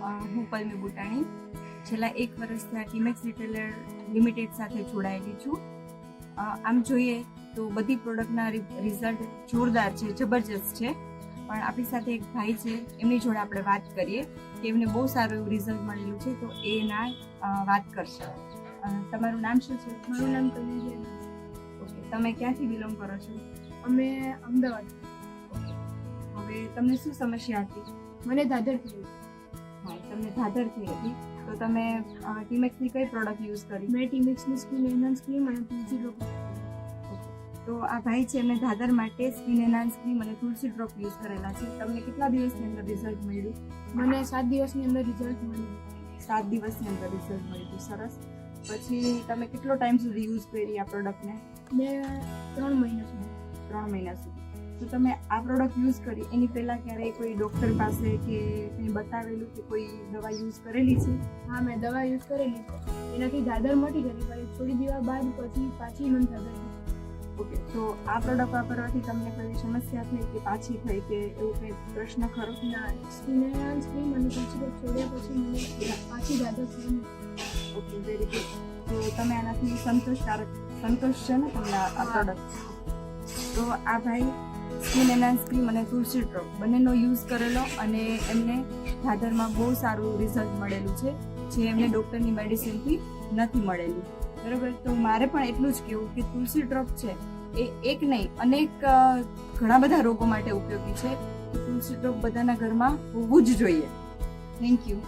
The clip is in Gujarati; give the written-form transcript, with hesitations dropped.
હું પલ્મી બુટાણી છેલ્લા 1 વર્ષથી આ ટીમેક્સ રિટેલર લિમિટેડ સાથે જોડાયેલી છું. આમ જોઈએ તો બધી પ્રોડક્ટના રિઝલ્ટ જોરદાર છે, જબરજસ્ત છે. પણ આપણી સાથે એક ભાઈ છે, એમની જોડે આપણે વાત કરીએ કે એમને બહુ સારું એવું રિઝલ્ટ મળેલું છે, તો એના વાત કરશે. તમારું નામ શું છે? મારું નામ કન્યા છે. ઓકે, તમે ક્યાંથી બિલોંગ કરો છો? અમે અમદાવાદ. હવે તમને શું સમસ્યા હતી? મને દાદર થઈ. હા, તમને ધાધર થઈ હતી, તો તમે ટીમેક્સની કઈ પ્રોડક્ટ યુઝ કરી? મેં ટીમેક્સની સ્કિન એનહાન્સ ક્રીમ અને તુલસી ડ્રોપ. તો આ ભાઈ છે, એમને ધાધર માટે સ્કિન એનહાન્સ ક્રીમ અને તુલસી ડ્રોપ યુઝ કરેલા છે. તમને કેટલા દિવસની અંદર રિઝલ્ટ મળ્યું? મને 7 દિવસની અંદર રિઝલ્ટ મળ્યું. 7 દિવસની અંદર રિઝલ્ટ મળ્યું. સરસ. પછી તમે કેટલો ટાઈમ સુધી યુઝ કરી આ પ્રોડક્ટને? મેં 3 મહિના સુધી. 3 મહિના સુધી. તો તમે આ પ્રોડક્ટ યુઝ કરી એની પહેલાં ક્યારેય કોઈ ડૉક્ટર પાસે કે કંઈ બતાવેલું કે કોઈ દવા યુઝ કરેલી છે? હા, મેં દવા યુઝ કરેલી છે. એનાથી દાદર મટી ગઈ, પણ થોડી દિવસ બાદ પછી પાછી મને દાદર થઈ. ઓકે, તો આ પ્રોડક્ટ વાપરવાથી તમને કોઈ સમસ્યા થઈ કે પાછી થઈ કે એવું કંઈ પ્રશ્ન ખરો? ના, સ્કિન એનહાન્સ ક્રીમ અને તુલસી ડ્રોપ છોડ્યા પછી મને પાછી દાદર થઈ. Okay, very good. તો તમે આનાથી સંતોષ છે ને તમને આ પ્રોડક્ટ? તો આ ભાઈ સ્કિન એનહાન્સ ક્રીમ અને તુલસી ડ્રોપ બંનેનો યુઝ કરેલો અને એમને ધાધરમાં બહુ સારું રિઝલ્ટ મળેલું છે, જે એમને ડૉક્ટરની મેડિસિનથી નથી મળેલું. બરાબર. તો મારે પણ એટલું જ કહેવું કે તુલસી ડ્રોપ છે એ એક નહીં, અનેક ઘણા બધા રોગો માટે ઉપયોગી છે. તુલસી ડ્રોપ બધાના ઘરમાં હોવું જ જોઈએ. Thank you.